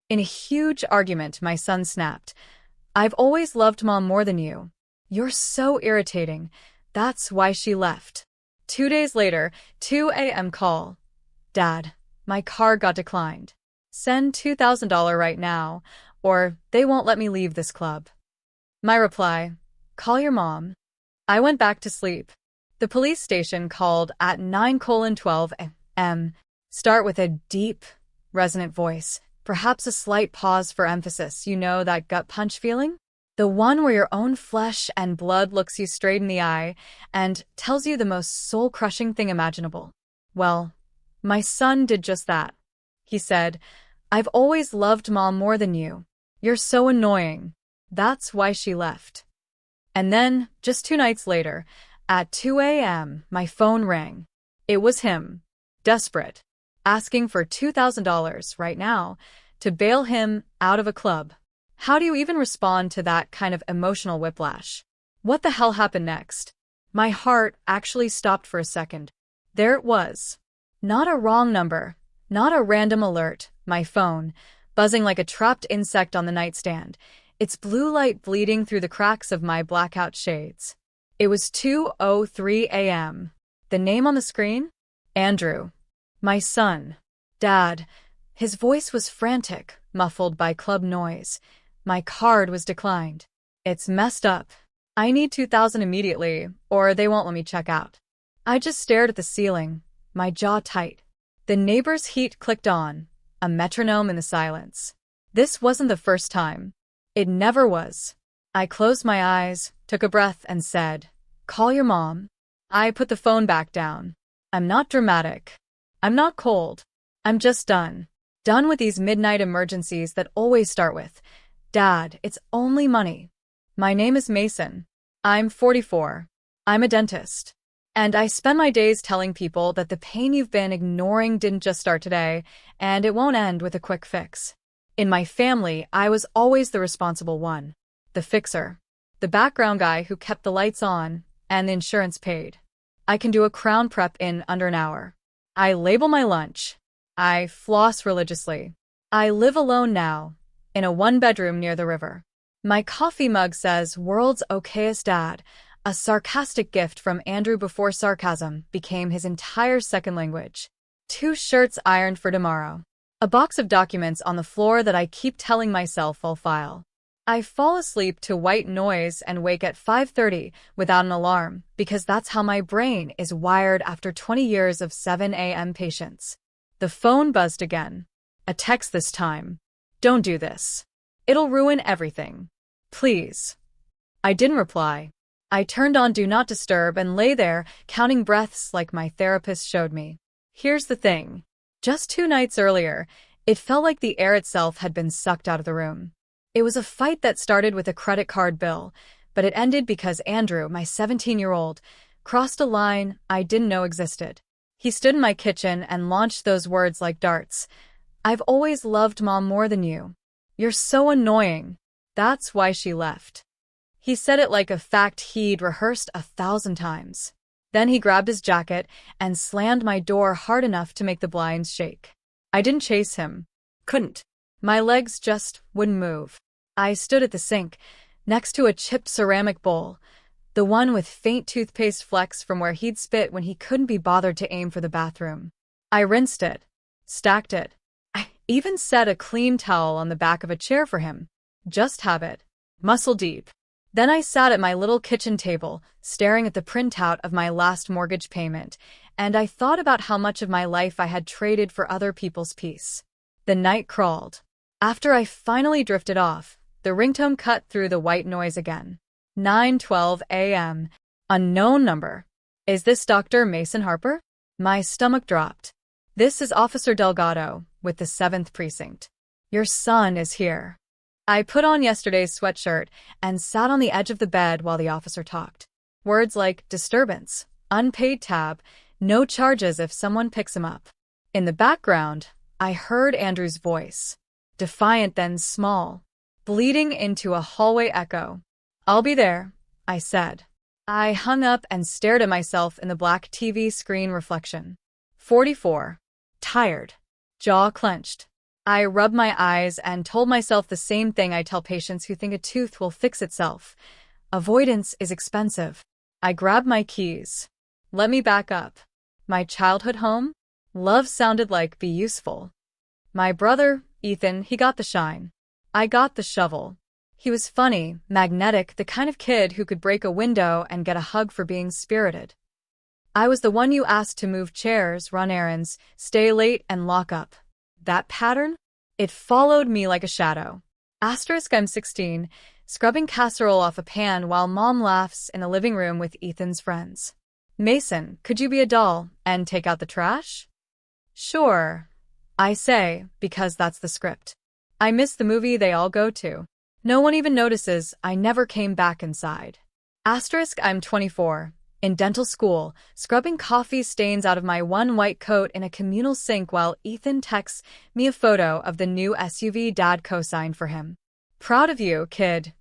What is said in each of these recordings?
In a huge argument, my son snapped, "I've always loved Mom more than you. You're so irritating. That's why she left." 2 days later, 2 a.m. call. "Dad, my card got declined. Send $2,000 right now, or they won't let me leave this club." My reply, "Call your mom." I went back to sleep. The police station called at 9:12 a.m. Start with a deep, resonant voice, perhaps a slight pause for emphasis. You know that gut punch feeling? The one where your own flesh and blood looks you straight in the eye and tells you the most soul-crushing thing imaginable. Well, my son did just that. He said, "I've always loved Mom more than you. You're so annoying. That's why she left." And then, just 2 nights later, at 2 a.m., my phone rang. It was him, desperate, asking for $2,000 right now to bail him out of a club. How do you even respond to that kind of emotional whiplash? What the hell happened next? My heart actually stopped for a second. There it was. Not a wrong number, not a random alert, my phone, buzzing like a trapped insect on the nightstand, its blue light bleeding through the cracks of my blackout shades. It was 2:03 a.m. The name on the screen? Andrew. My son. Dad. His voice was frantic, muffled by club noise. My card was declined. "It's messed up. I need $2,000 immediately, or they won't let me check out." I just stared at the ceiling, my jaw tight. The neighbor's heat clicked on, a metronome in the silence. This wasn't the first time. It never was. I closed my eyes, took a breath, and said, "Call your mom." I put the phone back down. I'm not dramatic. I'm not cold. I'm just done. Done with these midnight emergencies that always start with, "Dad, it's only money." My name is Mason. I'm 44. I'm a dentist. And I spend my days telling people that the pain you've been ignoring didn't just start today, and it won't end with a quick fix. In my family, I was always the responsible one. The fixer. The background guy who kept the lights on and the insurance paid. I can do a crown prep in under an hour. I label my lunch. I floss religiously. I live alone now, in a one-bedroom near the river. My coffee mug says, "World's okayest dad," a sarcastic gift from Andrew before sarcasm became his entire second language. 2 shirts ironed for tomorrow. A box of documents on the floor that I keep telling myself I'll file. I fall asleep to white noise and wake at 5:30 without an alarm because that's how my brain is wired after 20 years of 7 a.m. patience. The phone buzzed again. A text this time. "Don't do this. It'll ruin everything. Please." I didn't reply. I turned on Do Not Disturb and lay there, counting breaths like my therapist showed me. Here's the thing. Just 2 nights earlier, it felt like the air itself had been sucked out of the room. It was a fight that started with a credit card bill, but it ended because Andrew, my 17-year-old, crossed a line I didn't know existed. He stood in my kitchen and launched those words like darts. "I've always loved Mom more than you. You're so annoying. That's why she left." He said it like a fact he'd rehearsed 1,000 times. Then he grabbed his jacket and slammed my door hard enough to make the blinds shake. I didn't chase him. Couldn't. My legs just wouldn't move. I stood at the sink, next to a chipped ceramic bowl, the one with faint toothpaste flecks from where he'd spit when he couldn't be bothered to aim for the bathroom. I rinsed it, stacked it. I even set a clean towel on the back of a chair for him. Just habit. Muscle deep. Then I sat at my little kitchen table, staring at the printout of my last mortgage payment, and I thought about how much of my life I had traded for other people's peace. The night crawled. After I finally drifted off, the ringtone cut through the white noise again. 9:12 a.m. Unknown number. Is this Dr. Mason Harper? My stomach dropped. This is Officer Delgado, with the 7th Precinct. Your son is here. I put on yesterday's sweatshirt and sat on the edge of the bed while the officer talked. Words like disturbance, unpaid tab, no charges if someone picks him up. In the background, I heard Andrew's voice, defiant then small, bleeding into a hallway echo. "I'll be there," I said. I hung up and stared at myself in the black TV screen reflection. 44. Tired. Jaw clenched. I rubbed my eyes and told myself the same thing I tell patients who think a tooth will fix itself. Avoidance is expensive. I grabbed my keys. Let me back up. My childhood home? Love sounded like be useful. My brother, Ethan, he got the shine. I got the shovel. He was funny, magnetic, the kind of kid who could break a window and get a hug for being spirited. I was the one you asked to move chairs, run errands, stay late, and lock up. That pattern? It followed me like a shadow. Asterisk I'm 16, scrubbing casserole off a pan while Mom laughs in the living room with Ethan's friends. Mason, could you be a doll and take out the trash? Sure, I say, because that's the script. I miss the movie they all go to. No one even notices I never came back inside. Asterisk I'm 24, in dental school, scrubbing coffee stains out of my one white coat in a communal sink while Ethan texts me a photo of the new SUV Dad co-signed for him. Proud of you, kid,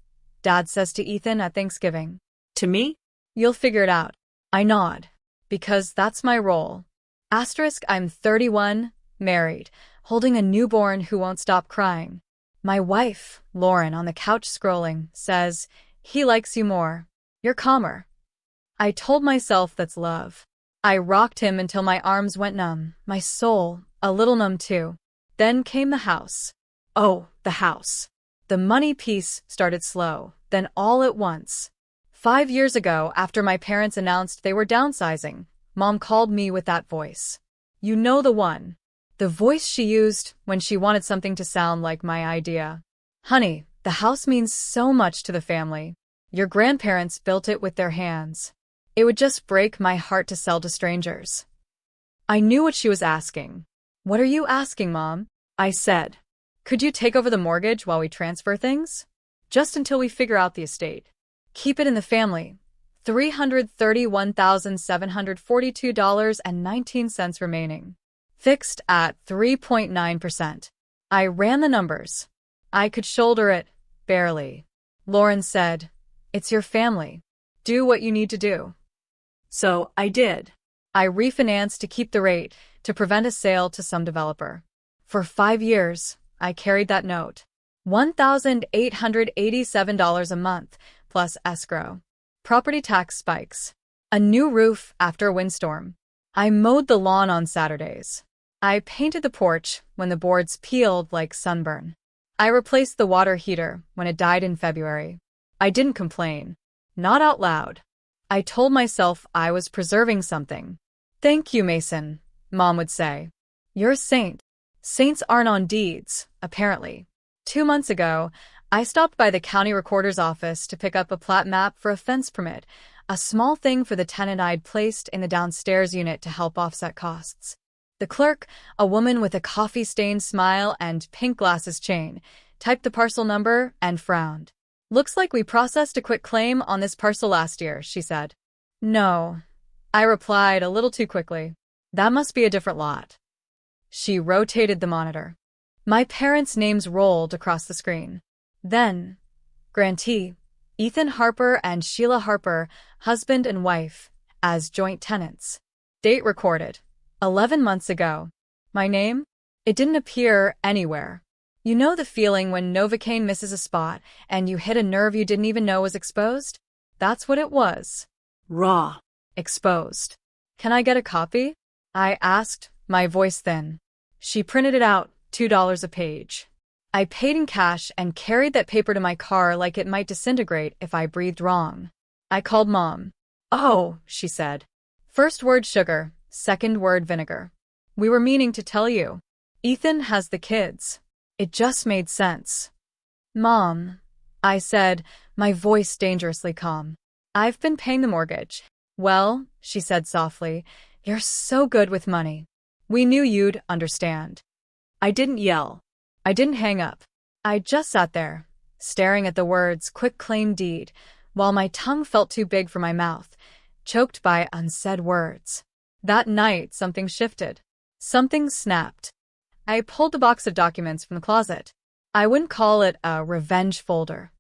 Dad says to Ethan at Thanksgiving. To me? You'll figure it out. I nod. Because that's my role. Asterisk I'm 31, married, holding a newborn who won't stop crying. My wife, Lauren, on the couch scrolling, says, he likes you more. You're calmer. I told myself that's love. I rocked him until my arms went numb, my soul, a little numb too. Then came the house. Oh, the house. The money piece started slow, then all at once. 5 years ago, after my parents announced they were downsizing, Mom called me with that voice. You know the one. The voice she used when she wanted something to sound like my idea. Honey, the house means so much to the family. Your grandparents built it with their hands. It would just break my heart to sell to strangers. I knew what she was asking. What are you asking, Mom? I said. Could you take over the mortgage while we transfer things? Just until we figure out the estate. Keep it in the family. $331,742.19 remaining. Fixed at 3.9%. I ran the numbers. I could shoulder it, barely. Lauren said, it's your family. Do what you need to do. So I did. I refinanced to keep the rate to prevent a sale to some developer. For 5 years, I carried that note. $1,887 a month, plus escrow. Property tax spikes. A new roof after a windstorm. I mowed the lawn on Saturdays. I painted the porch when the boards peeled like sunburn. I replaced the water heater when it died in February. I didn't complain. Not out loud. I told myself I was preserving something. Thank you, Mason, Mom would say. You're a saint. Saints aren't on deeds, apparently. 2 months ago, I stopped by the county recorder's office to pick up a plat map for a fence permit, a small thing for the tenant I'd placed in the downstairs unit to help offset costs. The clerk, a woman with a coffee-stained smile and pink glasses chain, typed the parcel number and frowned. Looks like we processed a quick claim on this parcel last year, she said. No, I replied a little too quickly. That must be a different lot. She rotated the monitor. My parents' names rolled across the screen. Then, grantee, Ethan Harper and Sheila Harper, husband and wife, as joint tenants. Date recorded. 11 months ago. My name? It didn't appear anywhere. You know the feeling when Novocaine misses a spot and you hit a nerve you didn't even know was exposed? That's what it was. Raw. Exposed. Can I get a copy? I asked, my voice thin. She printed it out, $2 a page. I paid in cash and carried that paper to my car like it might disintegrate if I breathed wrong. I called Mom. Oh, she said. First word sugar, second word vinegar. We were meaning to tell you. Ethan has the kids. It just made sense. Mom, I said, my voice dangerously calm. I've been paying the mortgage. Well, she said softly, you're so good with money. We knew you'd understand. I didn't yell. I didn't hang up. I just sat there, staring at the words quick claim deed, while my tongue felt too big for my mouth, choked by unsaid words. That night, something shifted. Something snapped. I pulled the box of documents from the closet. I wouldn't call it a revenge folder.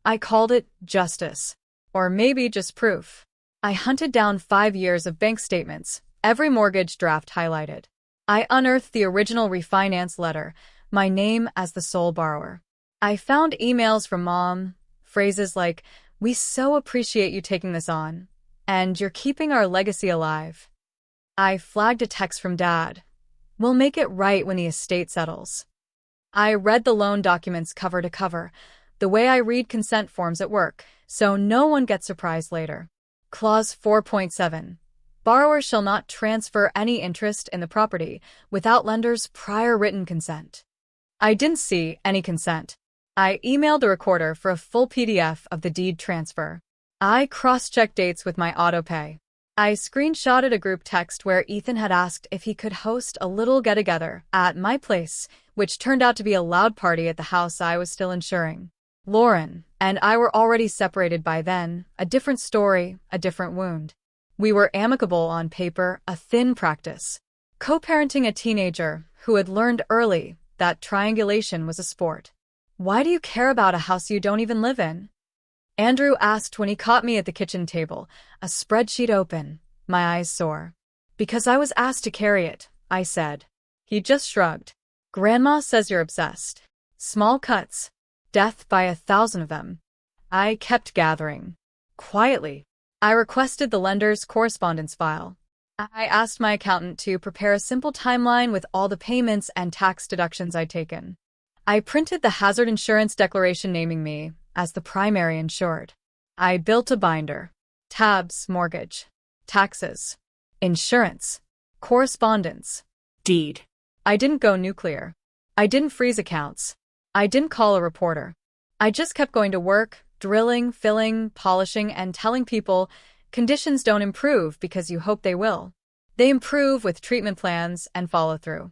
I called it justice. Or maybe just proof. I hunted down 5 years of bank statements, every mortgage draft highlighted. I unearthed the original refinance letter, my name as the sole borrower. I found emails from Mom, phrases like, "We so appreciate you taking this on," and "You're keeping our legacy alive." I flagged a text from Dad. "We'll make it right when the estate settles." I read the loan documents cover to cover, the way I read consent forms at work, so no one gets surprised later. Clause 4.7. Borrower shall not transfer any interest in the property without lender's prior written consent. I didn't see any consent. I emailed the recorder for a full PDF of the deed transfer. I cross-checked dates with my autopay. I screenshotted a group text where Ethan had asked if he could host a little get-together at my place, which turned out to be a loud party at the house I was still insuring. Lauren and I were already separated by then, a different story, a different wound. We were amicable on paper, a thin practice. Co-parenting a teenager who had learned early that triangulation was a sport. "Why do you care about a house you don't even live in?" Andrew asked when he caught me at the kitchen table, a spreadsheet open, my eyes sore. "Because I was asked to carry it," I said. He just shrugged. "Grandma says you're obsessed. Small cuts. Death by 1,000 of them." I kept gathering. Quietly. I requested the lender's correspondence file. I asked my accountant to prepare a simple timeline with all the payments and tax deductions I'd taken. I printed the hazard insurance declaration naming me as the primary insured. I built a binder. Tabs, mortgage, taxes, insurance, correspondence, deed. I didn't go nuclear. I didn't freeze accounts. I didn't call a reporter. I just kept going to work, drilling, filling, polishing, and telling people conditions don't improve because you hope they will. They improve with treatment plans and follow-through.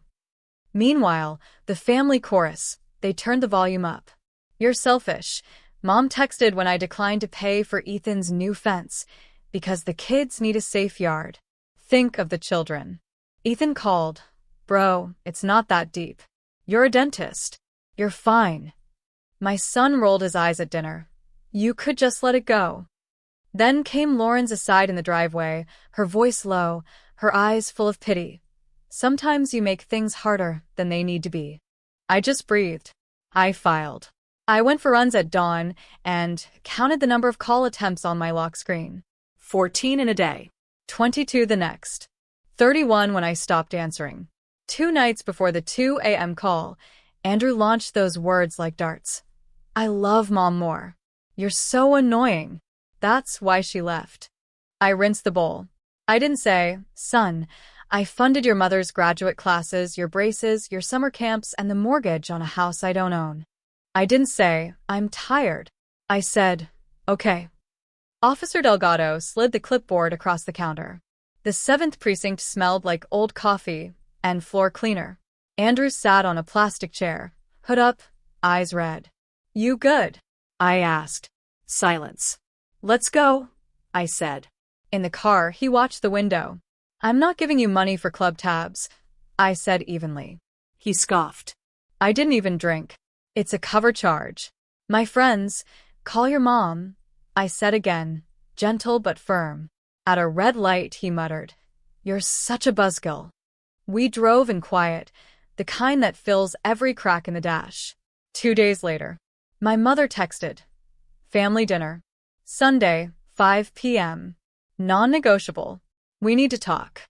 Meanwhile, the family chorus, they turned the volume up. "You're selfish," Mom texted when I declined to pay for Ethan's new fence, "because the kids need a safe yard. Think of the children." Ethan called. "Bro, it's not that deep. You're a dentist. You're fine." My son rolled his eyes at dinner. "You could just let it go." Then came Lauren's aside in the driveway, her voice low, her eyes full of pity. "Sometimes you make things harder than they need to be." I just breathed. I filed. I went for runs at dawn and counted the number of call attempts on my lock screen. 14 in a day. 22 the next. 31 when I stopped answering. 2 nights before the 2 a.m. call, Andrew launched those words like darts. "I love Mom more. You're so annoying. That's why she left." I rinsed the bowl. I didn't say, "Son, I funded your mother's graduate classes, your braces, your summer camps, and the mortgage on a house I don't own." I didn't say, "I'm tired." I said, "Okay." Officer Delgado slid the clipboard across the counter. The 7th precinct smelled like old coffee and floor cleaner. Andrew sat on a plastic chair, hood up, eyes red. "You good?" I asked. Silence. "Let's go," I said. In the car, he watched the window. "I'm not giving you money for club tabs," I said evenly. He scoffed. "I didn't even drink. It's a cover charge." "My friends, call your mom," I said again, gentle but firm. At a red light, he muttered, "You're such a buzzkill." We drove in quiet, the kind that fills every crack in the dash. 2 days later, my mother texted, "Family dinner. Sunday, 5 p.m. Non-negotiable. We need to talk."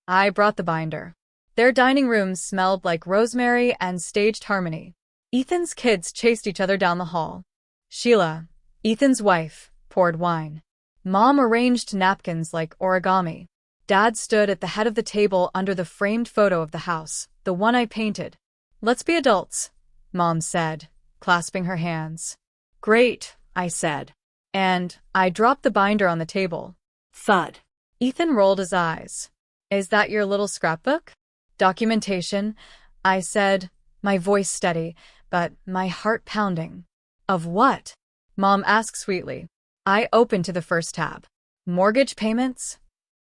I brought the binder. Their dining room smelled like rosemary and staged harmony. Ethan's kids chased each other down the hall. Sheila, Ethan's wife, poured wine. Mom arranged napkins like origami. Dad stood at the head of the table under the framed photo of the house, the one I painted. "Let's be adults," Mom said, clasping her hands. "Great," I said. And I dropped the binder on the table. Thud. Ethan rolled his eyes. "Is that your little scrapbook?" "Documentation," I said, my voice steady, but my heart pounding. "Of what?" Mom asked sweetly. I opened to the first tab. "Mortgage payments?"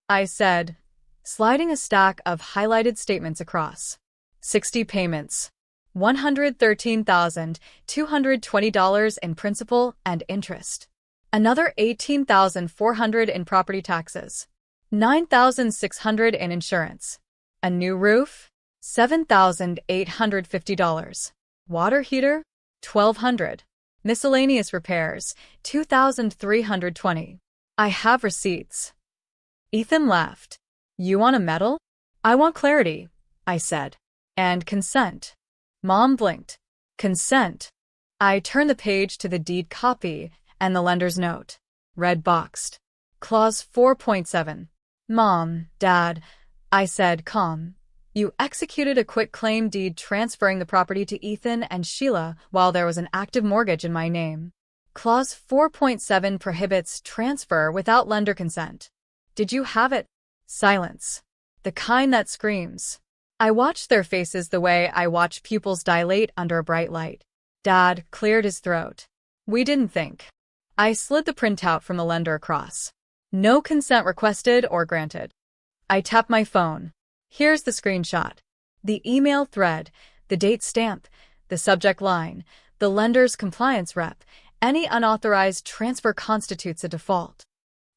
I said, sliding a stack of highlighted statements across. 60 payments. $113,220 in principal and interest. Another $18,400 in property taxes. $9,600 in insurance. A new roof? $7,850. Water heater? $1,200. Miscellaneous repairs, $2,320. I have receipts. Ethan laughed. You want a medal? I want clarity, I said. And consent. Mom blinked. Consent. I turned the page to the deed copy and the lender's note. Red boxed. Clause 4.7. Mom, Dad, I said, calm. You executed a quitclaim deed transferring the property to Ethan and Sheila while there was an active mortgage in my name. Clause 4.7 prohibits transfer without lender consent. Did you have it? Silence. The kind that screams. I watched their faces the way I watch pupils dilate under a bright light. Dad cleared his throat. We didn't think. I slid the printout from the lender across. No consent requested or granted. I tapped my phone. Here's the screenshot. The email thread, the date stamp, the subject line, the lender's compliance rep. Any unauthorized transfer constitutes a default.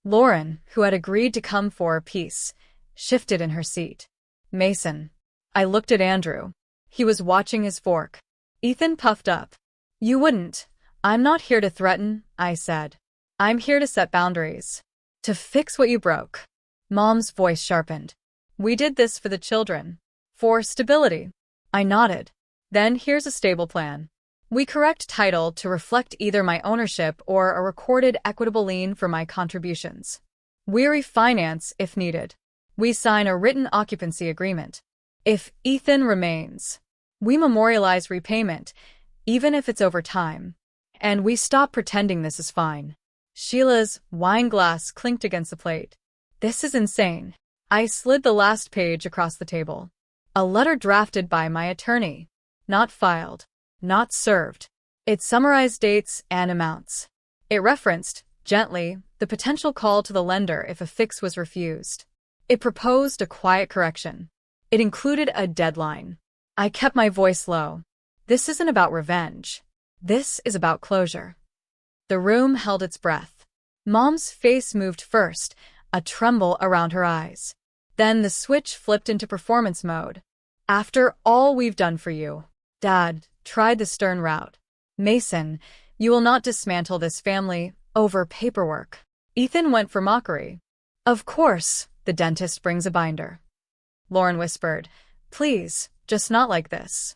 Lauren, who had agreed to come for a piece, shifted in her seat. Mason. I looked at Andrew. He was watching his fork. Ethan puffed up. You wouldn't. I'm not here to threaten, I said. I'm here to set boundaries. To fix what you broke. Mom's voice sharpened. We did this for the children. For stability. I nodded. Then here's a stable plan. We correct title to reflect either my ownership or a recorded equitable lien for my contributions. We refinance if needed. We sign a written occupancy agreement. If Ethan remains, we memorialize repayment, even if it's over time. And we stop pretending this is fine. Sheila's wine glass clinked against the plate. This is insane. I slid the last page across the table. A letter drafted by my attorney. Not filed. Not served. It summarized dates and amounts. It referenced, gently, the potential call to the lender if a fix was refused. It proposed a quiet correction. It included a deadline. I kept my voice low. This isn't about revenge. This is about closure. The room held its breath. Mom's face moved first, a tremble around her eyes. Then the switch flipped into performance mode. After all we've done for you, Dad tried the stern route. Mason, you will not dismantle this family over paperwork. Ethan went for mockery. Of course, the dentist brings a binder. Lauren whispered, please, just not like this.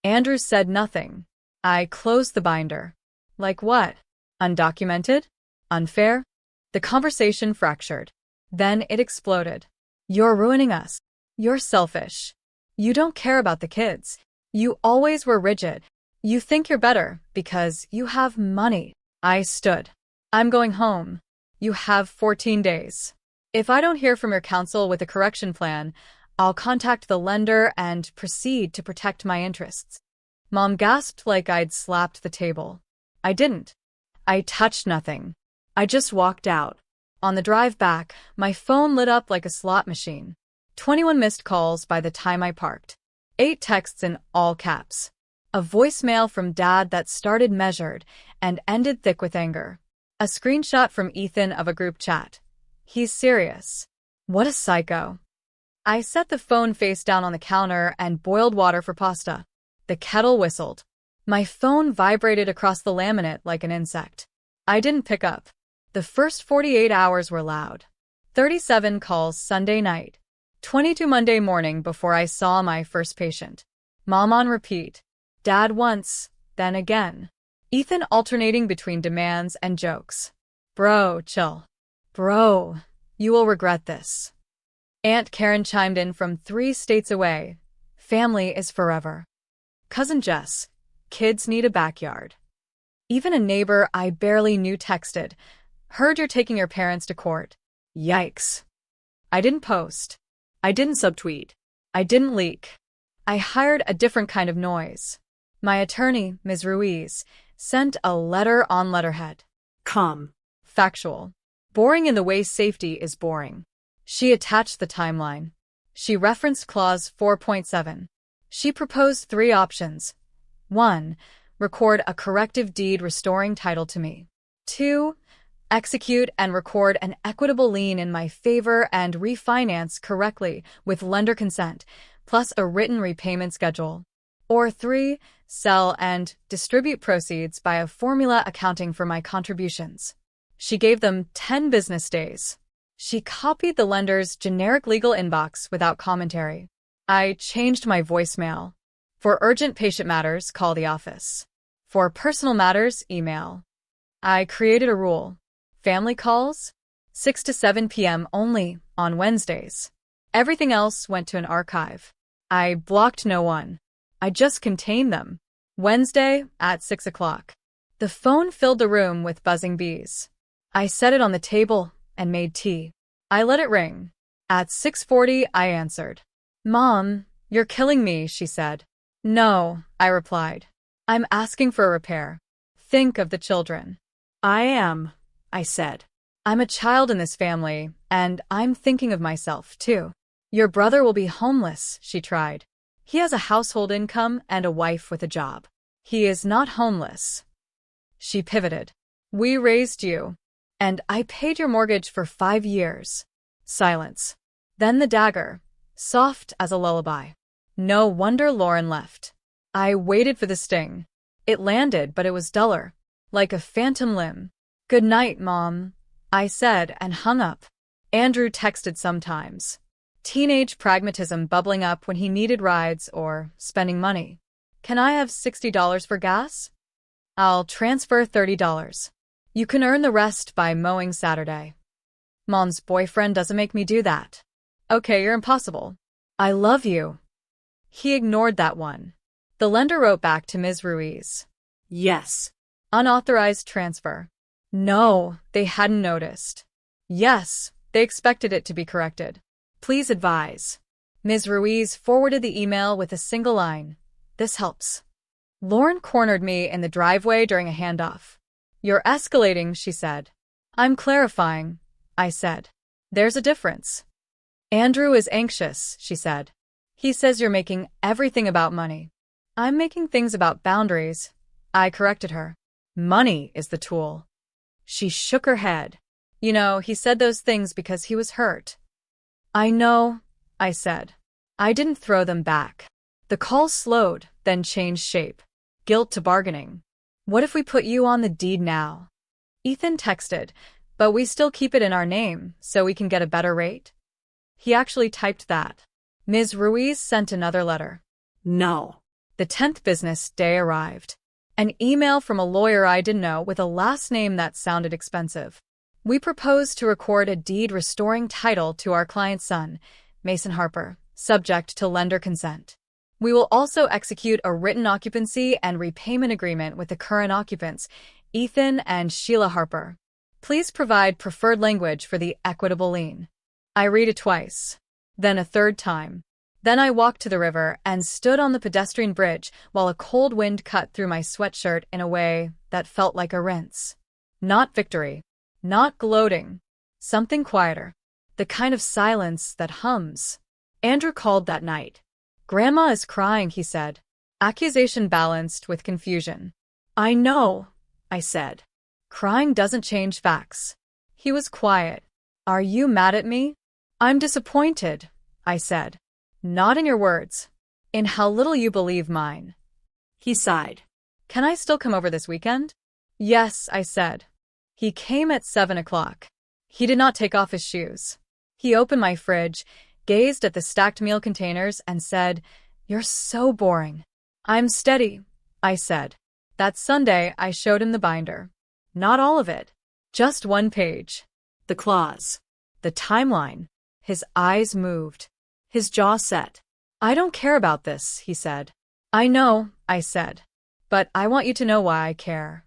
Andrew said nothing. I closed the binder. Like what? Undocumented? Unfair? The conversation fractured. Then it exploded. You're ruining us. You're selfish. You don't care about the kids. You always were rigid. You think you're better because you have money. I stood. I'm going home. You have 14 days. If I don't hear from your counsel with a correction plan, I'll contact the lender and proceed to protect my interests. Mom gasped like I'd slapped the table. I didn't. I touched nothing. I just walked out. On the drive back, my phone lit up like a slot machine. 21 missed calls by the time I parked. 8 texts in all caps. A voicemail from Dad that started measured and ended thick with anger. A screenshot from Ethan of a group chat. He's serious. What a psycho. I set the phone face down on the counter and boiled water for pasta. The kettle whistled. My phone vibrated across the laminate like an insect. I didn't pick up. The first 48 hours were loud. 37 calls Sunday night. 22 Monday morning before I saw my first patient. Mom on repeat. Dad once, then again. Ethan alternating between demands and jokes. Bro, chill. Bro, you will regret this. Aunt Karen chimed in from 3 states away. Family is forever. Cousin Jess. Kids need a backyard. Even a neighbor I barely knew texted. Heard you're taking your parents to court. Yikes. I didn't post. I didn't subtweet. I didn't leak. I hired a different kind of noise. My attorney, Ms. Ruiz, sent a letter on letterhead. Calm. Factual. Boring in the way safety is boring. She attached the timeline. She referenced clause 4.7. She proposed 3 options. 1. Record a corrective deed restoring title to me. 2. Execute and record an equitable lien in my favor and refinance correctly with lender consent, plus a written repayment schedule. Or 3, sell and distribute proceeds by a formula accounting for my contributions. She gave them 10 business days. She copied the lender's generic legal inbox without commentary. I changed my voicemail. For urgent patient matters, call the office. For personal matters, email. I created a rule. Family calls? 6 to 7 p.m. only on Wednesdays. Everything else went to an archive. I blocked no one. I just contained them. Wednesday at 6 o'clock. The phone filled the room with buzzing bees. I set it on the table and made tea. I let it ring. At 6:40, I answered. "Mom, you're killing me," she said. "No," I replied. "I'm asking for a repair. Think of the children." "I am," I said. "I'm a child in this family, and I'm thinking of myself, too." "Your brother will be homeless," she tried. "He has a household income and a wife with a job. He is not homeless." She pivoted. "We raised you, and I paid your mortgage for 5 years." Silence. Then the dagger, soft as a lullaby. No wonder Lauren left. I waited for the sting. It landed, but it was duller, like a phantom limb. "Good night, Mom," I said and hung up. Andrew texted sometimes. Teenage pragmatism bubbling up when he needed rides or spending money. "Can I have $60 for gas?" "I'll transfer $30. You can earn the rest by mowing Saturday." "Mom's boyfriend doesn't make me do that." "Okay, you're impossible." "I love you." He ignored that one. The lender wrote back to Ms. Ruiz. "Yes." "Unauthorized transfer." No, they hadn't noticed. "Yes, they expected it to be corrected. Please advise." Ms. Ruiz forwarded the email with a single line. "This helps." Lauren cornered me in the driveway during a handoff. "You're escalating," she said. "I'm clarifying," I said. "There's a difference." "Andrew is anxious," she said. "He says you're making everything about money." "I'm making things about boundaries," I corrected her. "Money is the tool." She shook her head. "You know, he said those things because he was hurt." "I know," I said. I didn't throw them back. The call slowed, then changed shape. Guilt to bargaining. "What if we put you on the deed now?" Ethan texted, "But we still keep it in our name, so we can get a better rate." He actually typed that. Ms. Ruiz sent another letter. No. The 10th business day arrived. An email from a lawyer I didn't know with a last name that sounded expensive. "We propose to record a deed restoring title to our client's son, Mason Harper, subject to lender consent. We will also execute a written occupancy and repayment agreement with the current occupants, Ethan and Sheila Harper. Please provide preferred language for the equitable lien." I read it twice, then a third time. Then I walked to the river and stood on the pedestrian bridge while a cold wind cut through my sweatshirt in a way that felt like a rinse. Not victory. Not gloating. Something quieter. The kind of silence that hums. Andrew called that night. "Grandma is crying," he said. Accusation balanced with confusion. "I know," I said. "Crying doesn't change facts." He was quiet. "Are you mad at me?" "I'm disappointed," I said. "Not in your words. In how little you believe mine." He sighed. "Can I still come over this weekend?" "Yes," I said. He came at 7 o'clock. He did not take off his shoes. He opened my fridge, gazed at the stacked meal containers, and said, "You're so boring." "I'm steady," I said. That Sunday, I showed him the binder. Not all of it. Just one page. The clause. The timeline. His eyes moved. His jaw set. "I don't care about this," he said. "I know," I said. "But I want you to know why I care."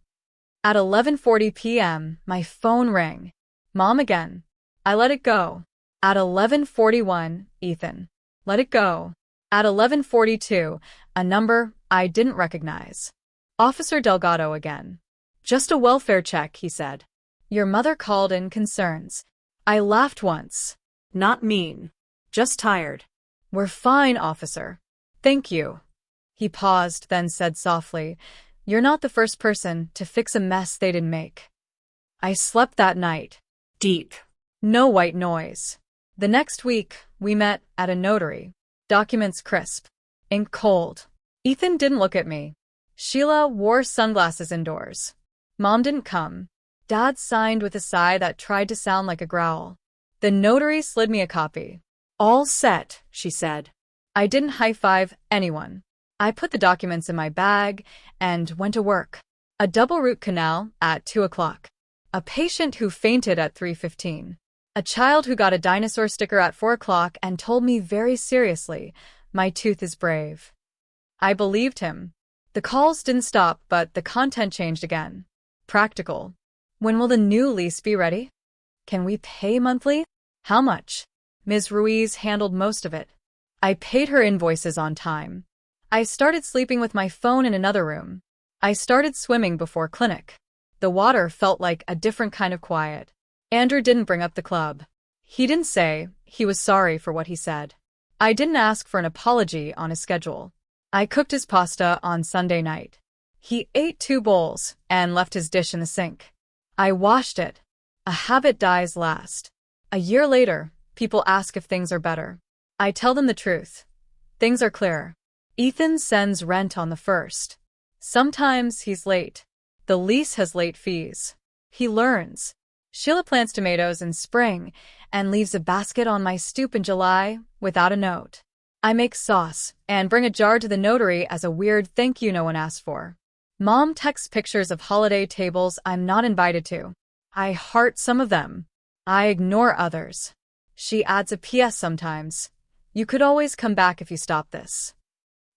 At 11:40 p.m., my phone rang. Mom again. I let it go. At 11:41, Ethan. Let it go. At 11:42, a number I didn't recognize. Officer Delgado again. "Just a welfare check," he said. "Your mother called in concerns." I laughed once. Not mean. Just tired. "We're fine, officer. Thank you." He paused, then said softly, "You're not the first person to fix a mess they didn't make." I slept that night. Deep. No white noise. The next week, we met at a notary. Documents crisp. Ink cold. Ethan didn't look at me. Sheila wore sunglasses indoors. Mom didn't come. Dad signed with a sigh that tried to sound like a growl. The notary slid me a copy. "All set," she said. I didn't high-five anyone. I put the documents in my bag and went to work. A double root canal at 2 o'clock. A patient who fainted at 3:15. A child who got a dinosaur sticker at 4 o'clock and told me very seriously, "My tooth is brave." I believed him. The calls didn't stop, but the content changed again. Practical. When will the new lease be ready? Can we pay monthly? How much? Ms. Ruiz handled most of it. I paid her invoices on time. I started sleeping with my phone in another room. I started swimming before clinic. The water felt like a different kind of quiet. Andrew didn't bring up the club. He didn't say he was sorry for what he said. I didn't ask for an apology on his schedule. I cooked his pasta on Sunday night. He ate 2 bowls and left his dish in the sink. I washed it. A habit dies last. A year later, people ask if things are better. I tell them the truth. Things are clear. Ethan sends rent on the 1st. Sometimes he's late. The lease has late fees. He learns. Sheila plants tomatoes in spring and leaves a basket on my stoop in July without a note. I make sauce and bring a jar to the notary as a weird thank you no one asked for. Mom texts pictures of holiday tables I'm not invited to. I heart some of them. I ignore others. She adds a PS sometimes. "You could always come back if you stop this."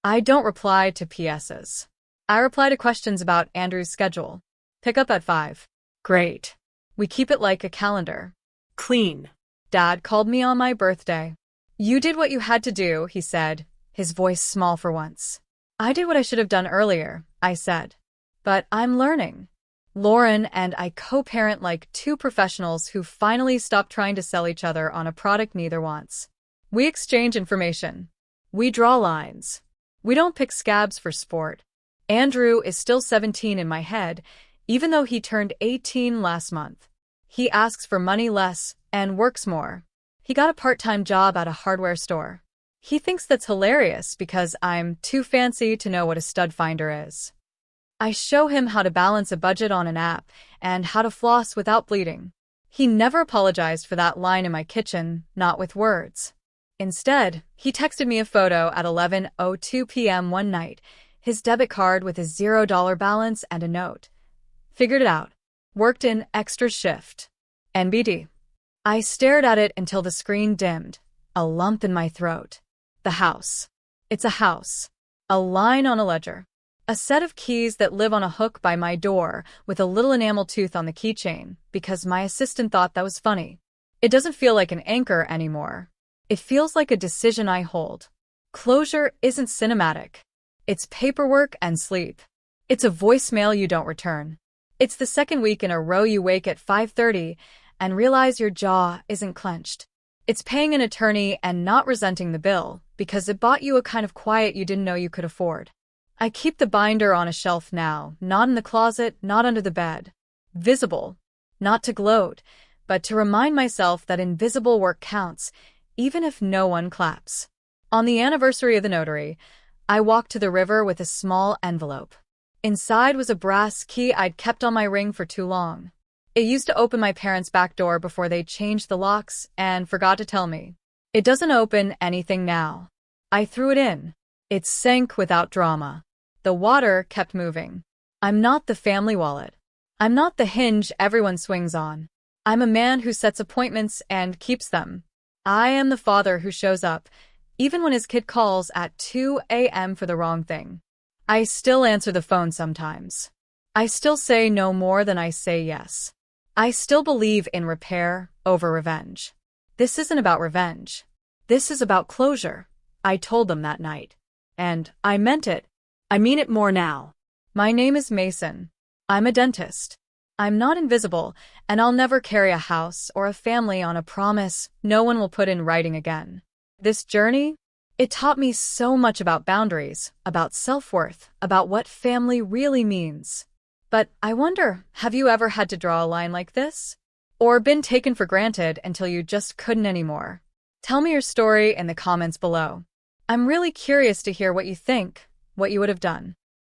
I don't reply to PSs. I reply to questions about Andrew's schedule. Pick up at 5. Great. We keep it like a calendar. Clean. Dad called me on my birthday. "You did what you had to do," he said, his voice small for once. "I did what I should have done earlier," I said. "But I'm learning." Lauren and I co-parent like 2 professionals who finally stopped trying to sell each other on a product neither wants. We exchange information. We draw lines. We don't pick scabs for sport. Andrew is still 17 in my head, even though he turned 18 last month. He asks for money less and works more. He got a part-time job at a hardware store. He thinks that's hilarious because I'm too fancy to know what a stud finder is. I show him how to balance a budget on an app and how to floss without bleeding. He never apologized for that line in my kitchen, not with words. Instead, he texted me a photo at 11:02 p.m. one night, his debit card with a $0 balance and a note. Figured it out. Worked in extra shift. NBD. I stared at it until the screen dimmed. A lump in my throat. The house. It's a house. A line on a ledger. A set of keys that live on a hook by my door with a little enamel tooth on the keychain because my assistant thought that was funny. It doesn't feel like an anchor anymore. It feels like a decision I hold. Closure isn't cinematic. It's paperwork and sleep. It's a voicemail you don't return. It's the second week in a row you wake at 5:30 and realize your jaw isn't clenched. It's paying an attorney and not resenting the bill because it bought you a kind of quiet you didn't know you could afford. I keep the binder on a shelf now, not in the closet, not under the bed. Visible. Not to gloat, but to remind myself that invisible work counts, even if no one claps. On the anniversary of the notary, I walked to the river with a small envelope. Inside was a brass key I'd kept on my ring for too long. It used to open my parents' back door before they changed the locks and forgot to tell me. It doesn't open anything now. I threw it in. It sank without drama. The water kept moving. I'm not the family wallet. I'm not the hinge everyone swings on. I'm a man who sets appointments and keeps them. I am the father who shows up, even when his kid calls at 2 a.m. for the wrong thing. I still answer the phone sometimes. I still say no more than I say yes. I still believe in repair over revenge. This isn't about revenge. This is about closure. I told them that night. And I meant it. I mean it more now. My name is Mason. I'm a dentist. I'm not invisible, and I'll never carry a house or a family on a promise no one will put in writing again. This journey, it taught me so much about boundaries, about self-worth, about what family really means. But I wonder, have you ever had to draw a line like this? Or been taken for granted until you just couldn't anymore? Tell me your story in the comments below. I'm really curious to hear what you think, what you would have done.